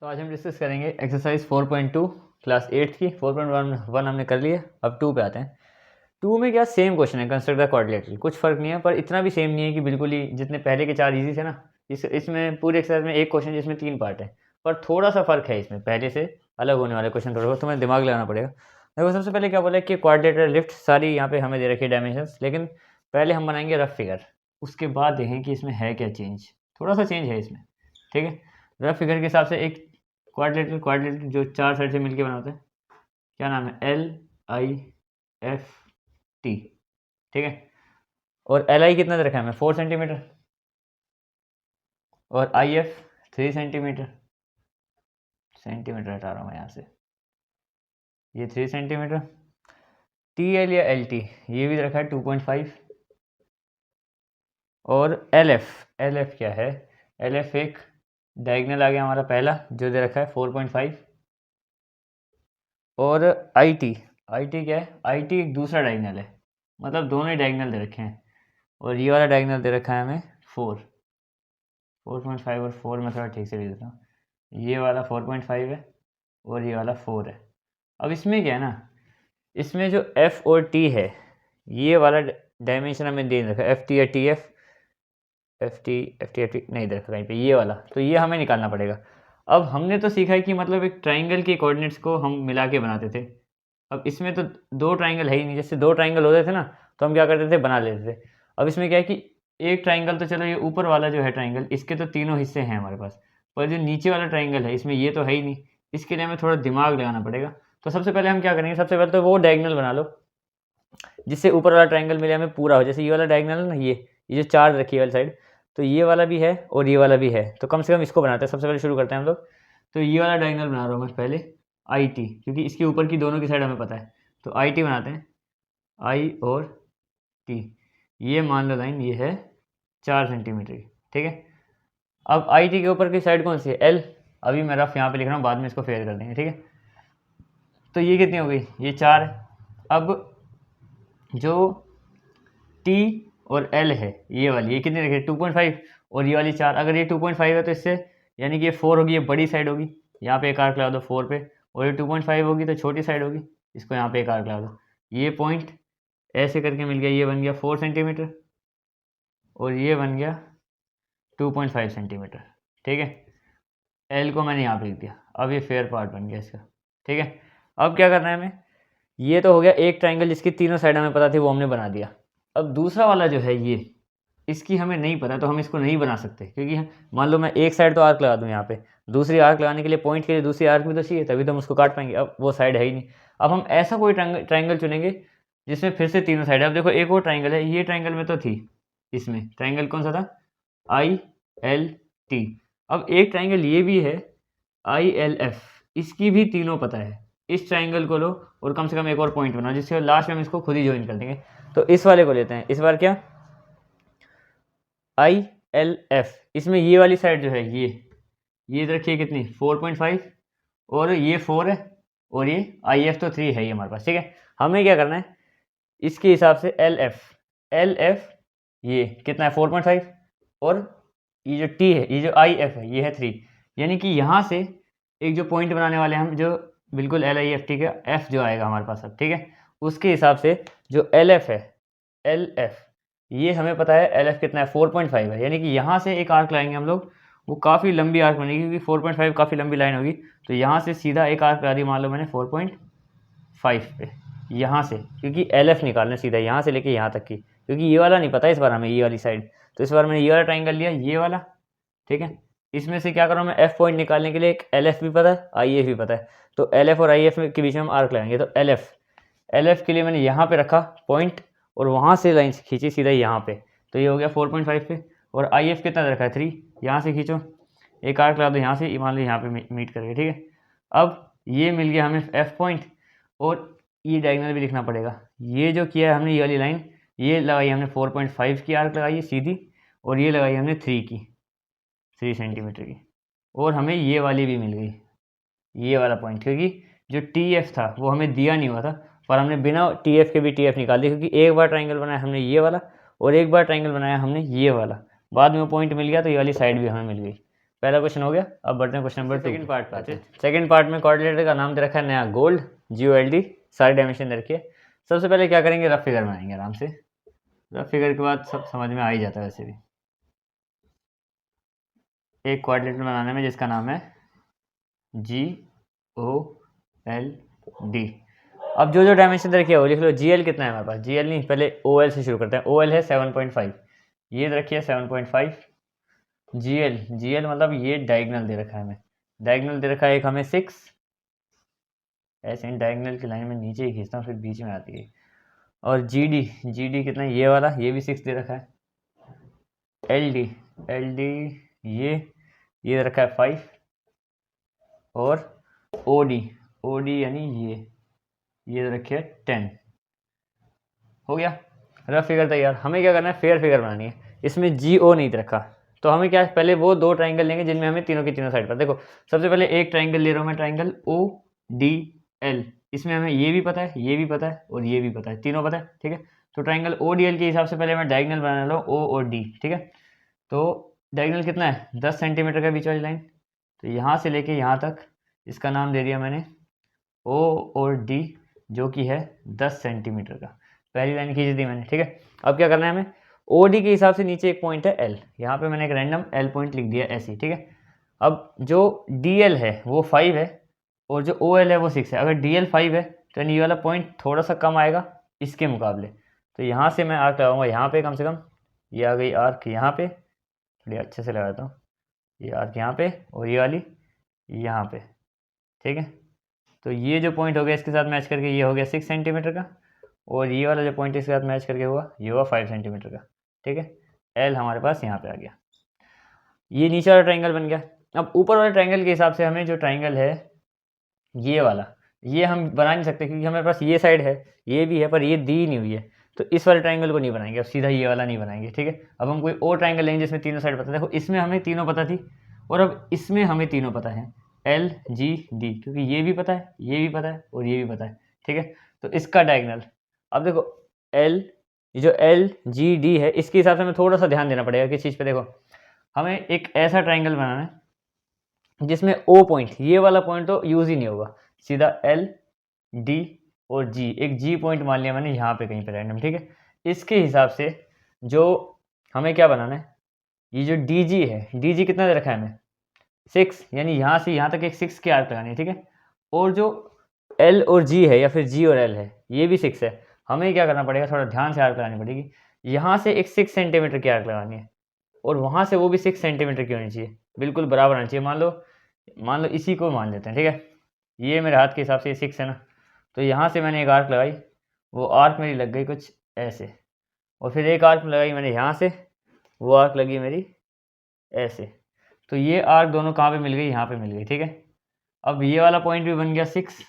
तो आज हम डिस्कस करेंगे एक्सरसाइज 4.2 क्लास 8 की। 4.1 हमने कर लिया, अब 2 पे आते हैं। 2 में क्या सेम क्वेश्चन है, कंस्ट्रक्ट द क्वाड्रिलेटरल। कुछ फर्क नहीं है, पर इतना भी सेम नहीं है कि बिल्कुल ही जितने पहले के 4 इजी थे ना। इसमें पूरे एक्सरसाइज में एक क्वेश्चन जिसमें 3 पार्ट है, पर थोड़ा सा फर्क है इसमें पहले से अलग होने वाले क्वेश्चन। थोड़ा बहुत तुम्हें दिमाग लगाना पड़ेगा। देखो सबसे पहले क्या बोला है कि क्वाड्रिलेटरल लिफ्ट सारी यहाँ पे हमें दे रखी है डायमेंशंस, लेकिन पहले हम बनाएंगे रफ फिगर, उसके बाद देखें कि इसमें है क्या चेंज। थोड़ा सा चेंज है इसमें, ठीक है। रफ फिगर के हिसाब से एक क्वाड्रिलेटरल जो 4 साइड से मिलके बनाते हैं, क्या नाम है, LIFT, ठीक है। और LI कितना दे रखा है हमें, 4 सेंटीमीटर, और IF 3 सेंटीमीटर। सेंटीमीटर हटा रहा हूँ मैं यहाँ से, ये 3 सेंटीमीटर। TL या LT ये भी रखा है 2.5। और LF क्या है, LF एक डायगोनल आ गया हमारा पहला जो दे रखा है 4.5। और IT क्या है, IT एक दूसरा डायगोनल है, मतलब दोनों ही डायगोनल दे रखे हैं। और ये वाला डायगोनल दे रखा है हमें 4.5 और 4 में थोड़ा ठीक से लिख देता हूँ। ये वाला 4.5 है और ये वाला 4 है। अब इसमें क्या है ना, इसमें जो F और T है, ये वाला डायमेंशन हमें दे रखा है, FT या TF, FT नहीं दे रखा कहीं पे, ये वाला। तो ये हमें निकालना पड़ेगा। अब हमने तो सीखा है कि मतलब एक ट्राइंगल के कोऑर्डिनेट्स को हम मिला के बनाते थे। अब इसमें तो 2 ट्राइंगल है ही नहीं, जैसे 2 ट्राइंगल होते थे ना तो हम क्या करते थे, बना लेते थे। अब इसमें क्या है कि एक ट्राइंगल तो चलो, ये ऊपर वाला जो है ट्राइंगल, इसके तो तीनों हिस्से हैं हमारे पास, पर जो नीचे वाला ट्राइंगल है इसमें ये तो है ही नहीं। इसके लिए हमें थोड़ा दिमाग लगाना पड़ेगा। तो सबसे पहले हम क्या करेंगे, सबसे पहले तो वो डायगोनल बना लो जिससे ऊपर वाला ट्राइंगल मिले हमें पूरा हो। जैसे ये वाला डायगोनल है ना, ये जो 4 रखी है वाली साइड, तो ये वाला भी है और ये वाला भी है, तो कम से कम इसको बनाते हैं। सबसे पहले शुरू करते हैं हम लोग। तो ये वाला डायगोनल बना रहा हूँ मैं पहले, IT, क्योंकि इसके ऊपर की दोनों की साइड हमें पता है। तो IT बनाते हैं, I और T। ये मान लो लाइन ये है 4 सेंटीमीटर की, ठीक है। अब IT के ऊपर की साइड कौन सी है, L। अभी मैं रफ यहाँ पे लिख रहा हूँ, बाद में इसको फेयर कर देंगे, ठीक है। तो ये कितनी हो गई, ये 4 है। अब जो T और L है, ये वाली, ये कितनी रखी है, 2.5, और ये वाली 4। अगर ये 2.5 है तो इससे यानी कि ये 4 होगी, ये बड़ी साइड होगी। यहाँ पे एक आर्क लगा दो 4 पे, और ये 2.5 होगी तो छोटी साइड होगी, इसको यहाँ पे एक आर्क लगा दो। ये पॉइंट ऐसे करके मिल गया, ये बन गया 4 सेंटीमीटर और ये बन गया 2.5 सेंटीमीटर, ठीक है। L को मैंने यहाँ पे लिख दिया। अब ये फेयर पार्ट बन गया इसका, ठीक है। अब क्या करना है हमें, ये तो हो गया एक ट्राइंगल जिसकी तीनों साइड हमें पता थी, वो हमने बना दिया। अब दूसरा वाला जो है ये, इसकी हमें नहीं पता, तो हम इसको नहीं बना सकते, क्योंकि मान लो मैं एक साइड तो आर्क लगा दूँ यहाँ पे, दूसरी आर्क लगाने के लिए पॉइंट के लिए दूसरी आर्क भी तो चाहिए, तभी तो हम उसको काट पाएंगे। अब वो साइड है ही नहीं। अब हम ऐसा कोई ट्राइंगल चुनेंगे जिसमें फिर से तीनों साइड है। अब देखो एक और ट्राइंगल है, ये ट्राइंगल में तो थी, इसमें ट्राइंगल कौन सा था, ILT। अब एक ट्राइंगल ये भी है ILF, इसकी भी तीनों पता है। इस ट्राइंगल को लो और कम से कम एक और पॉइंट बनाओ, जिससे लास्ट में हम इसको खुद ही ज्वाइन कर देंगे। तो इस वाले को लेते हैं इस बार, क्या, ILF। इसमें ये वाली साइड जो है, ये रखिए कितनी, 4.5, और ये 4 है, और ये IF तो 3 है ही हमारे पास, ठीक है। हमें क्या करना है, इसके हिसाब से LF ये कितना है, 4.5, और ये जो T है, ये जो IF है, ये है 3। यानी कि यहाँ से एक जो पॉइंट बनाने वाले हम, जो बिल्कुल LIFT का F जो आएगा हमारे पास अब, ठीक है, उसके हिसाब से जो LF है, LF ये हमें पता है, LF कितना है, 4.5 है। यानी कि यहाँ से एक आर्क लाएंगे हम लोग, वो काफ़ी लंबी आर्क बनेगी, क्योंकि 4.5 काफ़ी लंबी लाइन होगी। तो यहाँ से सीधा एक आर्क लगा दी, मान लो मैंने 4.5 पे, यहाँ से, क्योंकि LF निकालना सीधा यहाँ से लेके यहाँ तक की, क्योंकि ये वाला नहीं पता इस बार हमें, ये वाली साइड। तो इस बार मैंने ये वाला ट्राइंगल लिया, ये वाला, ठीक है। इसमें से क्या करूँ मैं, F पॉइंट निकालने के लिए एक LF भी पता है, IF भी पता है। तो LF और IF के बीच में हम आर्क लगाएंगे। तो LF के लिए मैंने यहाँ पे रखा पॉइंट, और वहाँ से लाइन खींची सीधा यहाँ पे, तो ये हो गया 4.5 पे। और IF कितना रखा है, 3, यहाँ से खींचो एक आर्क लगा दो यहाँ से, मान लो यहाँ पे मीट करके, ठीक है। अब ये मिल गया हमें F पॉइंट, और ये डायगोनल भी लिखना पड़ेगा। ये जो किया है हमने, ये वाली लाइन ये लगाई हमने 4.5 की आर्क लगाई है सीधी, और ये लगाई हमने 3 सेंटीमीटर की, और हमें ये वाली भी मिल गई, ये वाला पॉइंट, क्योंकि जो TF था वो हमें दिया नहीं हुआ था, पर हमने बिना TF के भी TF निकाल दिया, क्योंकि एक बार ट्राइंगल बनाया हमने ये वाला, और एक बार ट्राइंगल बनाया हमने ये वाला, बाद में वो पॉइंट मिल गया, तो ये वाली साइड भी हमें मिल गई। पहला क्वेश्चन हो गया। अब बढ़ते हैं क्वेश्चन नंबर 2। सेकंड पार्ट पे आते हैं। सेकंड पार्ट में कोऑर्डिनेटर का नाम दे रखा है नया गोल्ड, GOLD, सारी डायमेंशन दे रखी है। सबसे पहले क्या करेंगे, रफ फिगर बनाएंगे आराम से। रफ फिगर के बाद सब समझ में आ ही जाता है वैसे भी। एक कोऑर्डिनेटर बनाने में जिसका नाम है GOLD। अब जो जो डायमेंशन दे रखी है वो लिख लो। GL कितना है हमारे पास, GL नहीं, पहले OL से शुरू करते हैं। OL है 7.5, ये रखिए 7.5। GL मतलब ये डायगोनल दे रखा है हमें, डायगोनल दे रखा है एक हमें 6। ऐसे डायगोनल की लाइन में नीचे ही खींचता हूँ, फिर बीच में आती है। और GD कितना है, ये वाला, ये भी 6 दे रखा है। LD ये दे रखा है 5। और OD यानी ये दे रखी है 10। हो गया रफ फिगर तैयार। हमें क्या करना है, फेयर फिगर बनानी है। इसमें GO नहीं दे रखा, तो हमें क्या, पहले वो दो ट्राइंगल लेंगे जिनमें हमें तीनों की तीनों साइड पर। देखो सबसे पहले एक ट्राइंगल ले रहा हूँ मैं, ट्राइंगल ODL। इसमें हमें ये भी पता है, ये भी पता है, और ये भी पता है, तीनों पता है, ठीक है। तो ट्राइंगल ODL के हिसाब से पहले मैं डायगोनल बना लूँ O और D, ठीक है। तो डायगोनल कितना है, 10 सेंटीमीटर का बीच वाली लाइन। तो यहाँ से लेके यहाँ तक इसका नाम दे दिया मैंने O और D, जो कि है 10 सेंटीमीटर का। पहली लाइन खींच दी मैंने, ठीक है। अब क्या करना है हमें, OD के हिसाब से नीचे एक पॉइंट है L, यहाँ पे मैंने एक रैंडम L पॉइंट लिख दिया ऐसे ही, ठीक है। अब जो DL है वो 5 है, और जो OL है वो 6 है। अगर DL 5 है तो ये वाला पॉइंट थोड़ा सा कम आएगा इसके मुकाबले। तो यहाँ से मैं आर्क लगाऊंगा यहाँ पे, कम से कम ये आ गई आर्क यहाँ पे, थोड़ी अच्छे से लगाता हूँ। ये आर्क यहाँ पे और ये वाली यहाँ पे, ठीक है। तो ये जो पॉइंट हो गया इसके साथ मैच करके ये हो गया 6 सेंटीमीटर का, और ये वाला जो पॉइंट इसके साथ मैच करके हुआ ये हुआ 5 सेंटीमीटर का, ठीक है। L हमारे पास यहाँ पे आ गया। ये नीचे वाला ट्राइंगल बन गया। अब ऊपर वाले ट्राइंगल के हिसाब से हमें जो ट्राइंगल है ये वाला, ये हम बना नहीं सकते क्योंकि हमारे पास ये साइड है, ये भी है, पर ये दी नहीं हुई है। तो इस वाले ट्राइंगल को नहीं बनाएंगे, अब सीधा ये वाला नहीं बनाएंगे, ठीक है। अब हम कोई और ट्राइंगल लेंगे जिसमें तीनों साइड पता है। देखो इसमें हमें तीनों पता थी, और अब इसमें हमें तीनों पता है, LGD, क्योंकि ये भी पता है, ये भी पता है, और ये भी पता है, ठीक है। तो इसका डायगोनल, अब देखो ये जो LGD है इसके हिसाब से हमें थोड़ा सा ध्यान देना पड़ेगा किस चीज़ पे। देखो हमें एक ऐसा ट्राइंगल बनाना है जिसमें O पॉइंट, ये वाला पॉइंट तो यूज़ ही नहीं होगा, सीधा LD और G, एक G पॉइंट मान लिया मैंने यहाँ पे कहीं पे रैंडम, ठीक है। इसके हिसाब से जो हमें क्या बनाना है, ये जो DG है, DG कितना दे रखा है हमें 6, यानी यहाँ से यहाँ तक एक 6 की आर्क लगानी है, ठीक है। और जो L और G है या फिर G और L है ये भी 6 है। हमें क्या करना पड़ेगा, थोड़ा ध्यान से आर्क लगानी पड़ेगी। यहाँ से एक 6 सेंटीमीटर की आर्क लगानी है, और वहाँ से वो भी 6 सेंटीमीटर की होनी चाहिए, बिल्कुल बराबर आनी चाहिए। मान लो इसी को मान लेते हैं, ठीक है। ये मेरे हाथ के हिसाब से ये 6 है ना, तो यहाँ से मैंने एक आर्क लगाई, वो आर्क मेरी लग गई कुछ ऐसे, और फिर एक आर्क लगाई मैंने यहाँ से, वो आर्क लगी मेरी ऐसे। तो ये आर्क दोनों कहाँ पे मिल गई, यहाँ पे मिल गई, ठीक है। अब ये वाला पॉइंट भी बन गया 6,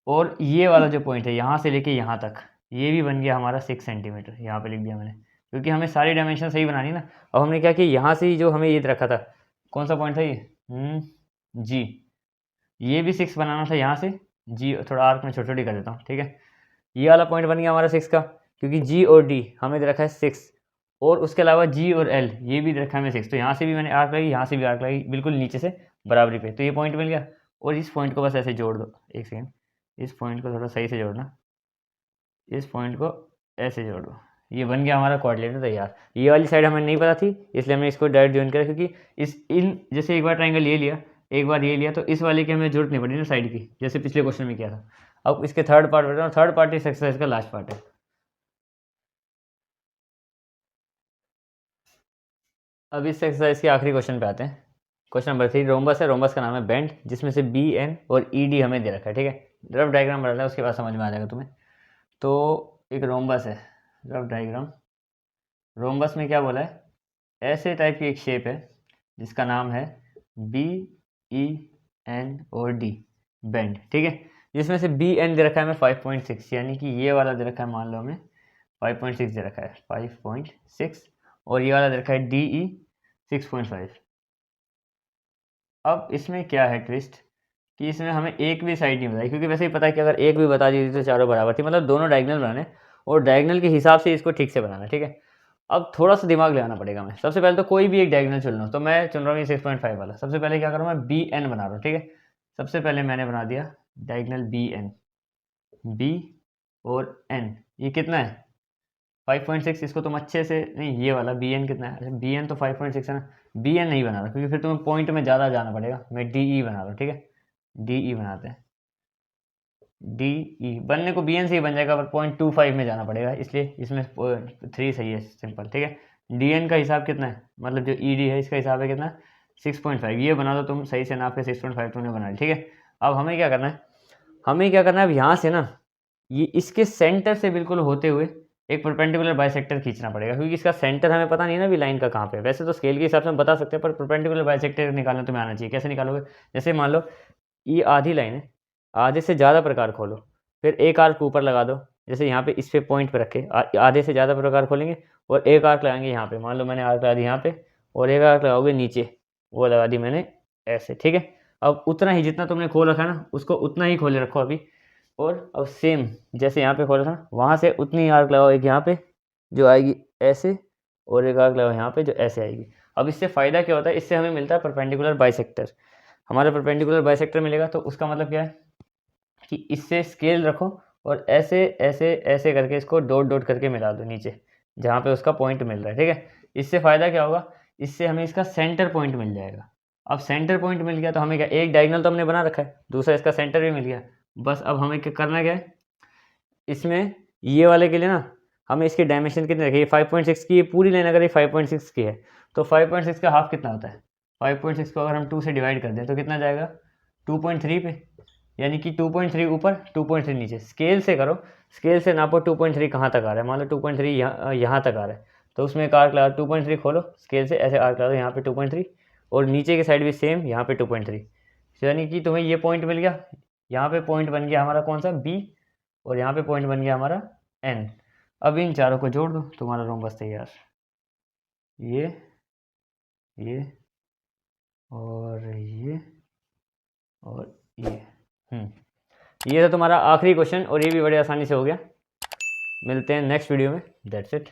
और ये वाला जो पॉइंट है यहाँ से लेके यहाँ तक ये भी बन गया हमारा 6 सेंटीमीटर, यहाँ पे लिख दिया मैंने, क्योंकि हमें सारी डायमेंशन सही बनानी ना। अब हमने क्या किया, यहाँ से ही जो हमें ये रखा था, कौन सा पॉइंट था ये, G, ये भी 6 बनाना था यहाँ से। G थोड़ा आर्क में छोटी छोटी कर देता हूँ, ठीक है। ये वाला पॉइंट बन गया हमारा 6 का, क्योंकि G और D हमें दे रखा है 6, और उसके अलावा G और L ये भी दे रखा है हमें 6। तो यहाँ से भी मैंने आर्क लगाई, यहाँ से भी आर्क लगाई, बिल्कुल नीचे से बराबरी पे। तो ये पॉइंट मिल गया, और इस पॉइंट को बस ऐसे जोड़ दो, एक सेकेंड, इस पॉइंट को थोड़ा सही से जोड़ना, इस पॉइंट को ऐसे जोड़ दो। ये बन गया हमारा कोऑर्डिनेटर तैयार। ये वाली साइड हमें नहीं पता थी, इसलिए हमने इसको डायरेक्ट ज्वाइन करा, क्योंकि जैसे एक बार ट्राइंगल ये लिया, एक बार ये लिया, तो इस वाले की हमें जरूरत नहीं पड़ी ना साइड की, जैसे पिछले क्वेश्चन में किया था। अब इसके थर्ड पार्ट बताओ, थर्ड पार्ट इस एक्सरसाइज का लास्ट पार्ट है। अब इस एक्सरसाइज के आखिरी क्वेश्चन पे आते हैं। क्वेश्चन नंबर 3, रोम्बस है, रोम्बस का नाम है बेंड, जिसमें से BN और ED हमें दे रखा है, ठीक है। रफ डायग्राम बना है, उसके बाद समझ में आ जाएगा तुम्हें। तो एक रोम्बस है, रफ डायग्राम। रोम्बस में क्या बोला है, ऐसे टाइप की एक शेप है जिसका नाम है BEN और D, बेंड, ठीक है। जिसमें से BN दे रखा है हमें 5.6, यानी कि ये वाला दे रखा है, मान लो हमें 5.6 दे रखा है, 5.6, और ये वाला दे रखा है DE 6.5। अब इसमें क्या है ट्विस्ट, कि इसमें हमें एक भी साइड नहीं बताई, क्योंकि वैसे ही पता है कि अगर एक भी बता दी तो चारों बराबर थी, मतलब दोनों डायगोनल बनाने, और डायगोनल के हिसाब से इसको ठीक से बनाना, ठीक है। अब थोड़ा सा दिमाग लगाना पड़ेगा। मैं सबसे पहले तो कोई भी एक डायगोनल चुन लूँ, तो मैं चुन रहा हूँ ये 6.5 वाला। सबसे पहले क्या करूँ, मैं बी एन बना रहा हूँ, ठीक है। सबसे पहले मैंने बना दिया डायगोनल बी एन, बी और एन, ये कितना है 5.6। इसको तुम अच्छे से, नहीं ये वाला बी एन कितना है, अच्छा बी एन तो 5.6 है ना, बी एन नहीं बना रहा क्योंकि फिर तुम्हें पॉइंट में ज़्यादा जाना पड़ेगा। मैं डी ई बना रहा हूँ, ठीक है, डी ई बनाते हैं। डी ई बनने को बी एन से ही बन जाएगा, पर 0.25 में जाना पड़ेगा, इसलिए इसमें 3 सही है, सिंपल, ठीक है। डी एन का हिसाब कितना है, मतलब जो ई डी है इसका हिसाब है कितना 6.5। ये बना दो तुम सही से नाप के, 6.5 तुमने बना ली, ठीक है। अब हमें क्या करना है, हमें क्या करना है, अब यहाँ से ना ये इसके सेंटर से बिल्कुल होते हुए एक परपेंडिकुलर बाइसेक्टर खींचना पड़ेगा, क्योंकि इसका सेंटर हमें पता नहीं ना भी लाइन का कहाँ पे है। वैसे तो स्केल के हिसाब से हम बता सकते हैं, पर परपेंडिकुलर बाइसेक्टर निकालना तुम्हें आना चाहिए। कैसे निकालोगे, जैसे मान लो ये आधी लाइन है, आधे से ज़्यादा प्रकार खोलो, फिर एक आर्क ऊपर लगा दो, जैसे यहाँ पे इस पे पॉइंट पे रखे आधे से ज़्यादा प्रकार खोलेंगे और एक आर्क लगाएंगे यहाँ पे। मान लो मैंने आर्क लगा दी यहाँ पे और एक आर्क लगाओगे नीचे, वो लगा दी मैंने ऐसे, ठीक है। अब उतना ही जितना तुमने खोल रखा ना उसको उतना ही खोले रखो अभी, और अब सेम जैसे यहाँ पे खोला था वहाँ से उतनी आर्क लगाओ, एक यहाँ पे जो आएगी ऐसे और एक आर्क लगाओ यहाँ पे जो ऐसे आएगी। अब इससे फ़ायदा क्या होता है, इससे हमें मिलता है परपेंडिकुलर बाइसेक्टर। हमारा परपेंडिकुलर बाइसेक्टर मिलेगा तो उसका मतलब क्या है कि इससे स्केल रखो और ऐसे ऐसे ऐसे करके इसको डॉट डॉट करके मिला दो नीचे जहाँ पे उसका पॉइंट मिल रहा है, ठीक है। इससे फ़ायदा क्या होगा, इससे हमें इसका सेंटर पॉइंट मिल जाएगा। अब सेंटर पॉइंट मिल गया तो हमें क्या, एक डायगोनल तो हमने बना रखा है, दूसरा इसका सेंटर भी मिल गया। बस अब हमें क्या करना, क्या है इसमें ये वाले के लिए ना हमें इसके डायमेंशन कितने रखे, 5.6 की ये पूरी लाइन अगर ये 5.6 की है तो 5.6 का हाफ कितना होता है, 5.6 को अगर हम 2 से डिवाइड कर दें तो कितना जाएगा 2.3 पे, यानी कि 2.3 ऊपर 2.3 नीचे। स्केल से करो, स्केल से नापो 2.3 कहाँ तक आ रहा है। मान लो 2.3 यहाँ तक आ रहा है तो उसमें एक आर्क लगा, 2.3 खोलो स्केल से ऐसे आर्क लगा दो यहाँ पे 2.3 और नीचे की साइड भी सेम यहाँ पे 2.3, यानी कि तुम्हें ये पॉइंट मिल गया। यहाँ पे पॉइंट बन गया हमारा कौन सा बी और यहाँ पे पॉइंट बन गया हमारा एन। अब इन चारों को जोड़ दो, तुम्हारा रोम्बस तैयार। ये और ये और ये था तुम्हारा आखिरी क्वेश्चन और ये भी बड़े आसानी से हो गया। मिलते हैं नेक्स्ट वीडियो में, दैट्स इट।